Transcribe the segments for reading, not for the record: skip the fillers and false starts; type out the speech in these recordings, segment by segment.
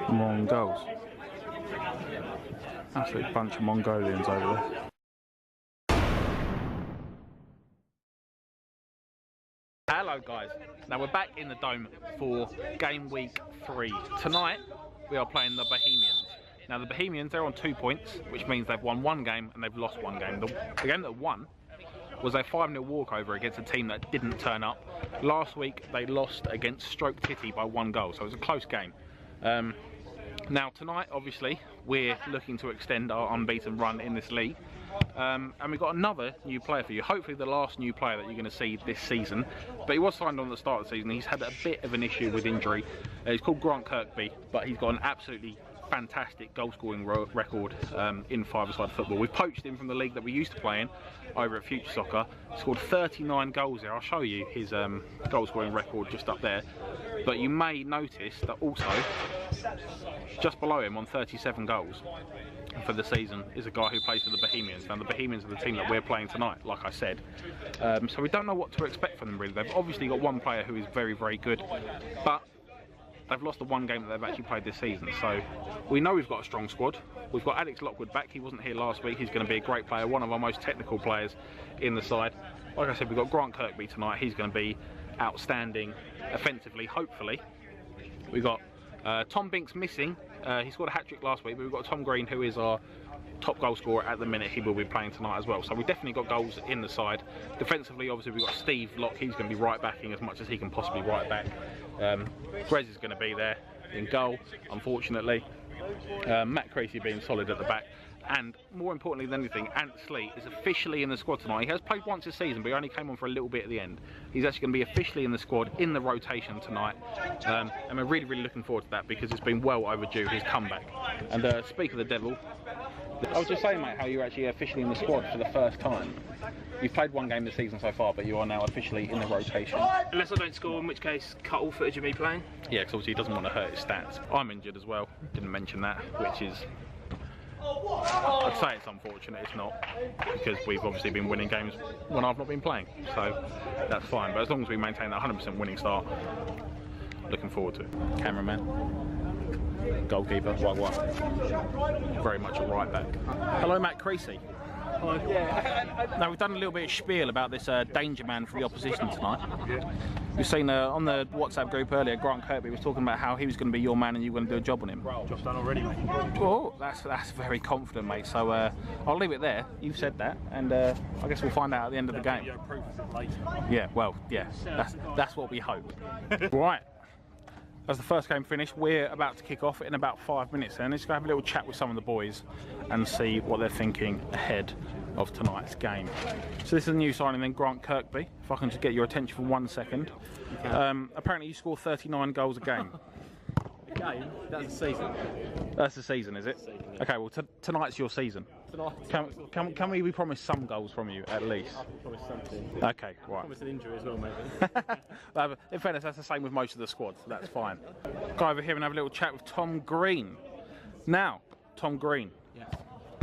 Mongols. Absolute bunch of Mongolians over there. Hello guys, now we're back in the Dome for game week 3. Tonight we are playing the Bohemians. Now the Bohemians, they're on 2 points, which means they've won 1 game and they've lost 1 game. The game that won was a 5-0 walkover against a team that didn't turn up. Last week they lost against Stroke Titty by 1 goal, so it was a close game. Now tonight, obviously, we're looking to extend our unbeaten run in this league. And we've got another new player for you, hopefully the last new player that you're going to see this season. But he was signed on at the start of the season. He's had a bit of an issue with injury. He's called Grant Kirkby, but he's got an absolutely fantastic goal scoring record in five-a-side football. We've poached him from the league that we used to play in over at Future Soccer. He scored 39 goals there. I'll show you his goal scoring record just up there. But you may notice that also just below him on 37 goals for the season is a guy who plays for the Bohemians. Now the Bohemians are the team that we're playing tonight, like I said. So we don't know what to expect from them really. They've obviously got one player who is very, very good, but they've lost the 1 game that they've actually played this season. So we know we've got a strong squad. We've got Alex Lockwood back. He wasn't here last week. He's going to be a great player, one of our most technical players in the side. Like I said, we've got Grant Kirkby tonight. He's going to be outstanding offensively, hopefully. We've got Tom Binks missing. He scored a hat-trick last week, but we've got Tom Green, who is our top goal scorer at the minute. He will be playing tonight as well. So we've definitely got goals in the side. Defensively, obviously, we've got Steve Locke. He's going to be right backing as much as he can possibly right back. Grez is going to be there in goal, unfortunately. Matt Creasy being solid at the back. And more importantly than anything, Ant Sleet is officially in the squad tonight. He has played once this season, but he only came on for a little bit at the end. He's actually going to be officially in the squad, in the rotation tonight. And we're really, really looking forward to that because it's been well overdue, his comeback. And speak of the devil, I was just saying, mate, how you're actually officially in the squad for the first time. You've played 1 game this season so far, but you are now officially in the rotation. Unless I don't score, in which case, cut all footage of me playing. Yeah, because obviously he doesn't want to hurt his stats. I'm injured as well, didn't mention that, which is... I'd say it's unfortunate, it's not, because we've obviously been winning games when I've not been playing, so that's fine. But as long as we maintain that 100% winning start, looking forward to it. Cameraman, goalkeeper, Wagwa, very much a right back. Hello, Matt Creasy. Now we've done a little bit of spiel about this danger man for the opposition tonight. We've seen on the WhatsApp group earlier, Grant Kirkby was talking about how he was going to be your man and you were going to do a job on him. Job's done already, mate. Well, that's very confident, mate. So I'll leave it there. You've said that, and I guess we'll find out at the end of the game. Yeah, well, yeah, that's what we hope. Right. As the first game finished, we're about to kick off in about 5 minutes then. Let's go have a little chat with some of the boys and see what they're thinking ahead of tonight's game. So this is a new signing then, Grant Kirkby. If I can just get your attention for 1 second. Apparently you score 39 goals a game. Game? That's the season. That's the season, is it? Okay, well tonight's your season. Tonight. Can we promise some goals from you at least? I can promise something. Okay, right. I promise an injury as well, maybe. In fairness, that's the same with most of the squad, so that's fine. Go over here and have a little chat with Tom Green. Now, Tom Green. Yes.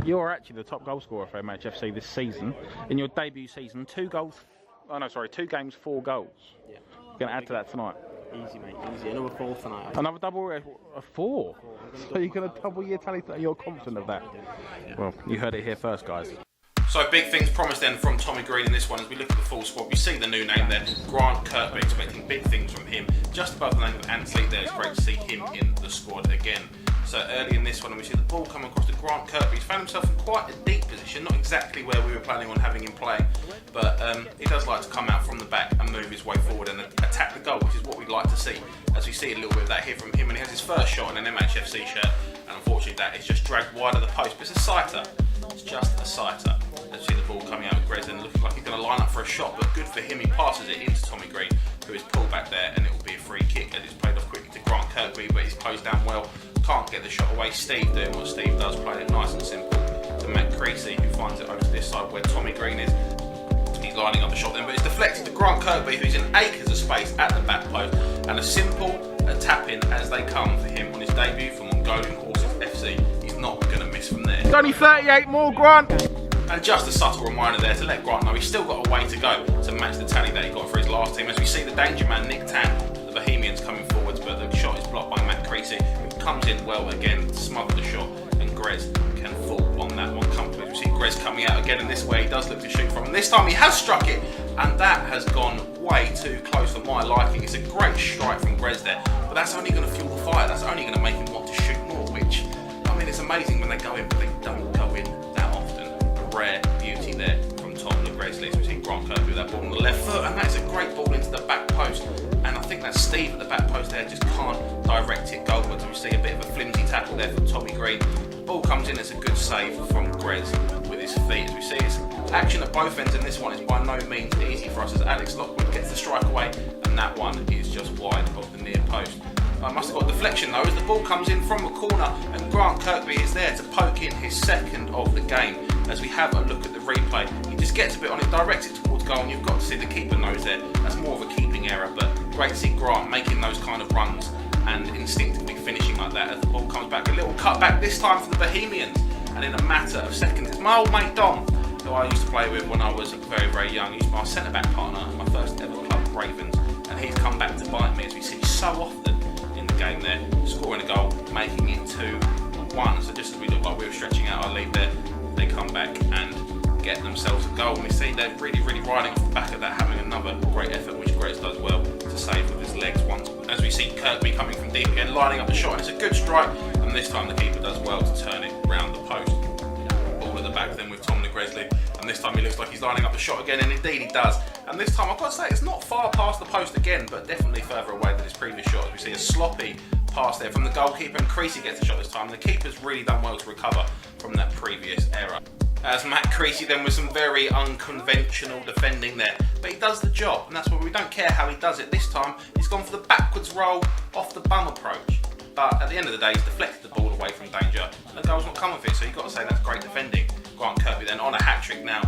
You're actually the top goal scorer for MHFC this season. In your debut season, 2 games, 4 goals. Yeah. You're going to add to that tonight. Easy, mate, easy. Another 4 tonight. Another double, a 4? So you're going to double your tally? You're confident of that? Yeah. Well, you heard it here first, guys. So big things promised then from Tommy Green in this one as we look at the full squad. We see the new name there, Grant Kirkby, expecting big things from him. Just above the name of Ant Sleet there, it's great to see him in the squad again. So early in this one, and we see the ball come across to Grant Kirkby. He's found himself in quite a deep position, not exactly where we were planning on having him playing, but he does like to come out from the back and move his way forward and attack the goal, which is what we'd like to see. As we see a little bit of that here from him, and he has his first shot in an MHFC shirt, and unfortunately that is just dragged wide of the post, but it's a sighter. It's just a sighter. Let's see the ball coming out with Grez and looking like he's going to line up for a shot, but good for him, he passes it into Tommy Green, who is pulled back there, and it will be a free kick as it's played off quickly to Grant Kirkby, but he's closed down well. Can't get the shot away. Steve doing what Steve does, playing it nice and simple to Matt Creasy, who finds it over to this side where Tommy Green is. He's lining up the shot then, but it's deflected to Grant Kirkby, who's in acres of space at the back post, and a simple tap-in as they come for him on his debut for Mongolian FC. He's not going to miss from there. It's only 38 more, Grant! And just a subtle reminder there to let Grant know he's still got a way to go to match the tally that he got for his last team, as we see the danger man Nick Tan, the Bohemians, coming forwards, but the shot is blocked by Matt Creasy, who comes in well again, smothered the shot, and Grez can fall on that one comfortably. We see Grez coming out again, and this way he does look to shoot from. And this time he has struck it, and that has gone way too close for my liking. It's a great strike from Grez there, but that's only going to fuel the fire. That's only going to make him want to shoot more, which, I mean, it's amazing when they go in, but they don't go in that often. A rare beauty there from Tom the Grizzly. So we see Grant Kirkby with that ball on the left foot, and that's a great ball into the back post. And I think that's Steve at the back post there, just can't direct it goalwards. We see a bit of a flimsy tackle there from Tommy Green. Ball comes in, it's a good save from Grez with his feet. As we see, it's action at both ends, and this one is by no means easy for us as Alex Lockwood gets the strike away, and that one is just wide of the near post. I must have got a deflection though, as the ball comes in from the corner, and Grant Kirkby is there to poke in his second of the game. As we have a look at the replay, he just gets a bit on it, directs it towards goal, and you've got to see the keeper knows there. That's more of a keeping error, but great to see Grant making those kind of runs and instinctively finishing like that as the ball comes back. A little cut back this time for the Bohemians, and in a matter of seconds, it's my old mate Dom, who I used to play with when I was very, very young. He used to be my centre-back partner at my first ever club, Ravens, and he's come back to bite me, as we see so often in the game there, scoring a goal, making it 2-1. So just as we look like we were stretching out our lead there, they come back and get themselves a goal. And we see they're really, really riding off the back of that, having another great effort, which Grez does well to save with his legs once. As we see Kirkby coming from deep again, lining up the shot, and it's a good strike, and this time the keeper does well to turn it round the post. Ball at the back then with Tom the Grizzly, and this time he looks like he's lining up the shot again, and indeed he does. And this time I've got to say, it's not far past the post again, but definitely further away than his previous shot. As we see a sloppy pass there from the goalkeeper, and Creasy gets the shot this time. The keeper's really done well to recover from that previous error. As Matt Creasy then with some very unconventional defending there, but he does the job, and that's why we don't care how he does it. This time he's gone for the backwards roll off the bum approach, but at the end of the day he's deflected the ball away from danger, and the goal's not come with it, so you've got to say that's great defending. Grant Kirkby then on a hat-trick now,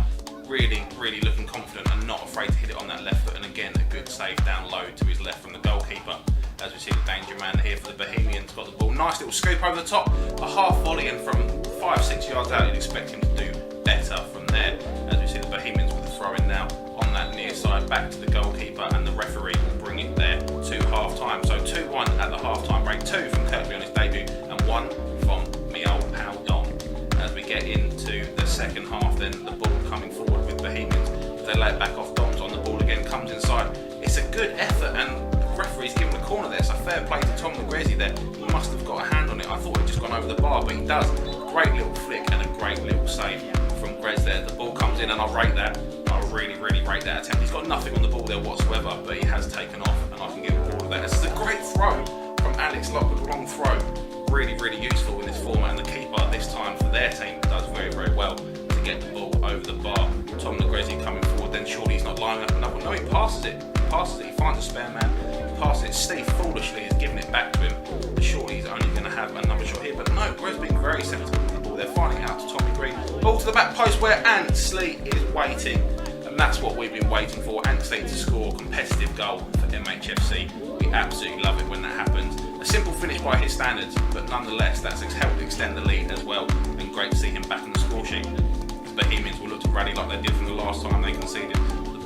really, really looking confident and not afraid to hit it on that left foot, and again a good save down low to his left from the goalkeeper. As we see the danger man here for the Bohemians, got the ball, nice little scoop over the top, a half volley, and from 5-6 yards out you'd expect him to do better from there. As we see the Bohemians with the throw in now on that near side, back to the goalkeeper, and the referee will bring it there to half time. So 2-1 at the half time break, 2 from Kirkby on his debut and 1 from me old pal Dom. As we get into the second half then, the ball coming forward with Bohemians, if they lay it back off, Dom's on the ball again, comes inside. It's a good effort, and the referee's given the corner there, so fair play to Tom the Grizzly there. He must have got a hand on it. I thought he'd just gone over the bar, but he does. Great little flick and a great little save from Grez there. The ball comes in, and I'll rate that. I'll really, really rate that attempt. He's got nothing on the ball there whatsoever, but he has taken off, and I can give all of that. This is a great throw from Alex Lockwood, long throw. Really, really useful in this format, and the keeper this time for their team does very, very well to get the ball over the bar. Tom the Grizzly coming forward, then surely he's not lining up another one. No, he passes it. He finds a spare man, passes it. Steve foolishly is giving it back to him. Surely he's only going to have another shot here, but no, Grez being very sensible with the ball. They're finding it out to Tommy Green. Ball to the back post where Ansley is waiting, and that's what we've been waiting for. Ansley to score a competitive goal for MHFC. We absolutely love it when that happens. A simple finish by his standards, but nonetheless that's helped extend the lead as well, and great to see him back on the score sheet. The Bohemians will look to rally like they did from the last time they conceded.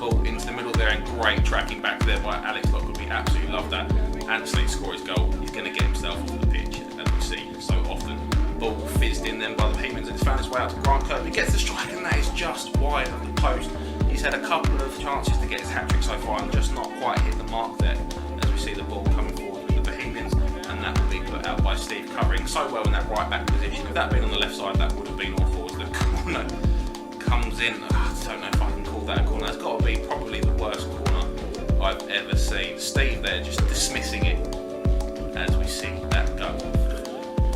Ball into the middle there, and great tracking back there by Alex Lockwood. We absolutely love that. Ansley scores his goal. He's going to get himself off the pitch, as we see so often. Ball fizzed in then by the Bohemians, and it's found its way out to Grant Kirkby. Gets the strike, and that is just wide of the post. He's had a couple of chances to get his hat-trick so far, and just not quite hit the mark there. As we see the ball coming forward with the Bohemians, and that will be put out by Steve, covering so well in that right-back position. If that had been on the left side, that would have been all forwards. The corner comes in. I don't know if I can call that a corner. That's got to be probably the worst corner I've ever seen. Steve there just dismissing it as we see that goal.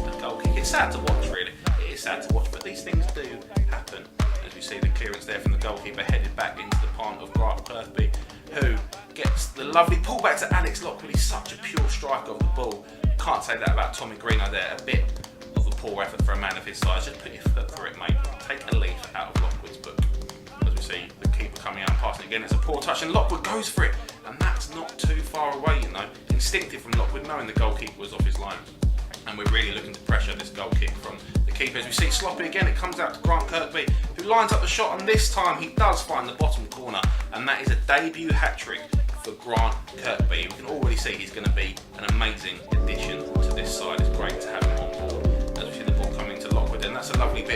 That goal kick. It's sad to watch, really. It is sad to watch, but these things do happen. As we see the clearance there from the goalkeeper headed back into the palm of Grant Kirkby, who gets the lovely pullback to Alex Lockwood. He's such a pure striker of the ball. Can't say that about Tommy Greeno there. A bit of a poor effort for a man of his size. Just put your foot through it, mate. Take a leaf out of Lockwood's book. As we see the keeper coming out and passing again, it's a poor touch, and Lockwood goes for it, and that's not too far away, you know. Instinctive from Lockwood, knowing the goalkeeper was off his line, and we're really looking to pressure this goal kick from the keeper. As we see sloppy again, it comes out to Grant Kirkby, who lines up the shot, and this time he does find the bottom corner, and that is a debut hat-trick for Grant Kirkby. We can already see he's going to be an amazing addition to this side. It's great to have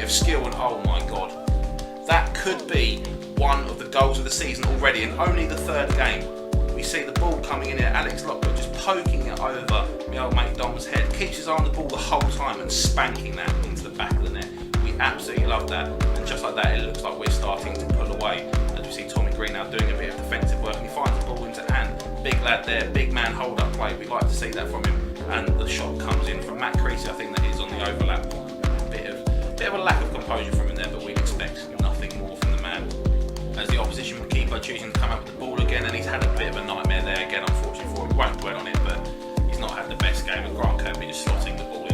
of skill, and oh my god, that could be one of the goals of the season already, and only the third game. We see the ball coming in here, Alex Lockwood just poking it over my old mate Dom's head, keeps his eye on the ball the whole time and spanking that into the back of the net. We absolutely love that, and just like that it looks like we're starting to pull away, as we see Tommy Green now doing a bit of defensive work, and he finds the ball into Anne. Big lad there, big man hold up play, we like to see that from him, and the shot comes in from Matt Creasy. I think that is on the overlap. Bit of a lack of composure from him there, but we'd expect nothing more from the man. As the opposition keeper choosing to come out with the ball again, and he's had a bit of a nightmare there again, unfortunately for him. We won't dwell on it, but he's not had the best game, and Grant Kirby just slotting the ball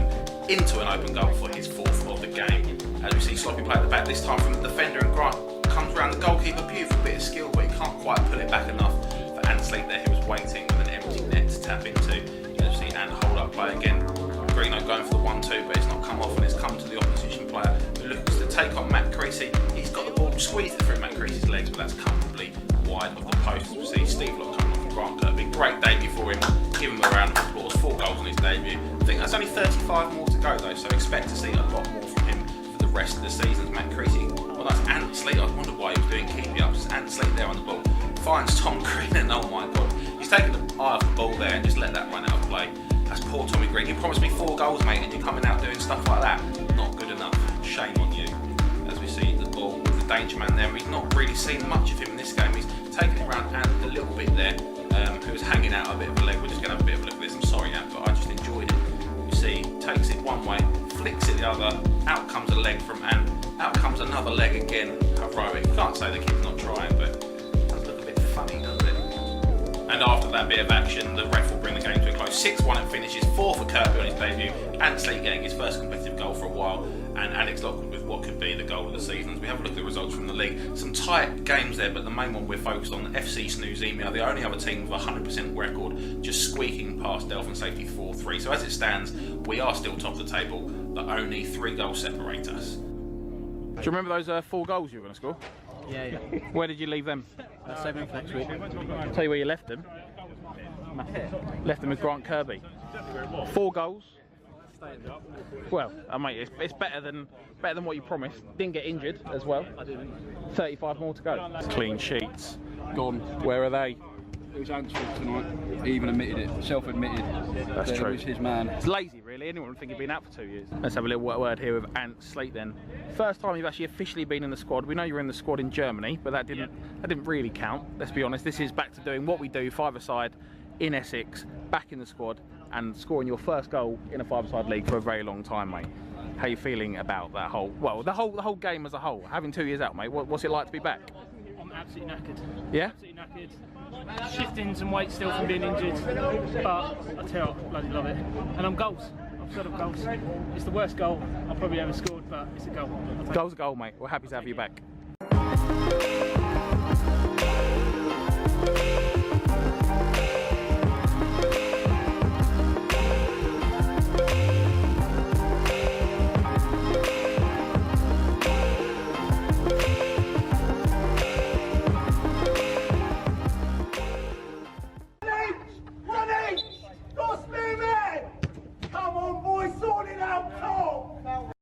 into an open goal for his fourth of the game. As we see Sloppy play at the back, this time from the defender, and Grant comes around the goalkeeper. Beautiful bit of skill, but he can't quite pull it back enough for Anne Sleep there, who was waiting with an empty net to tap into. As we see Anne hold up play again. Greeno going for the 1-2, but it's not come off, and it's come to the opposition player who looks to take on Matt Creasy. He's got the ball squeezed through Matt Creasy's legs, but that's comfortably wide of the post. We see Steve Locke coming off from Grant Kirby. Great debut for him. Give him a round of applause. 4 goals on his debut. I think that's only 35 more to go though, so expect to see a lot more from him for the rest of the season. Matt Creasy. Well, that's Ant Sleet. I wondered why he was doing keepy ups. Ant Sleet there on the ball. Finds Tom Green, and oh my god, he's taken the eye off the ball there and just let that run out of play. That's poor Tommy Green. You promised me 4 goals, mate, and you're coming out doing stuff like that. Not good enough. Shame on you. As we see the ball with the danger man there, we've not really seen much of him in this game. He's taken it around Ant a little bit there, who was hanging out a bit of a leg. We're just going to have a bit of a look at this. I'm sorry, Ant, but I just enjoyed it. You see, takes it one way, flicks it the other, out comes a leg from Ant, out comes another leg again. Heroic. Can't say the kid's not trying, but it does look a bit funny, doesn't it? And after that bit of action, the ref will bring the game to a close. 6-1 it finishes, 4 for Kirby on his debut, and Sleet getting his first competitive goal for a while, and Alex Lockwood with what could be the goal of the season. As we have a look at the results from the league, some tight games there, but the main one we're focused on, FC Snooze Email, the only other team with a 100% record, just squeaking past Delphin Safety 4-3. So as it stands, we are still top of the table, but only 3 goals separate us. Do you remember those 4 goals you were going to score? Yeah. Where did you leave them? Save them for next week. Tell you where you left them. Left them with Grant Kirby. 4 goals. Well, mate, it's better than what you promised. Didn't get injured as well. I didn't. 35 more to go. Clean sheets. Gone. Where are they? It was Ant's fault tonight. He even admitted it. Self-admitted. That's that true. It was his man. It's lazy, really. Anyone would think he'd been out for 2 years. Let's have a little word here with Ant Slate then. First time you've actually officially been in the squad. We know you were in the squad in Germany, but that didn't really count. Let's be honest. This is back to doing what we do, 5-a-side in Essex, back in the squad, and scoring your first goal in a 5-a-side league for a very long time, mate. How are you feeling about that the whole game as a whole? Having 2 years out, mate. What's it like to be back? I'm absolutely knackered. Yeah? Absolutely knackered. Shifting some weight still from being injured, but I tell you, I bloody love it. And I'm goals. I'm fed of goals. It's the worst goal I've probably ever scored, but it's a goal. Goal's a goal, mate. We're happy to have you back.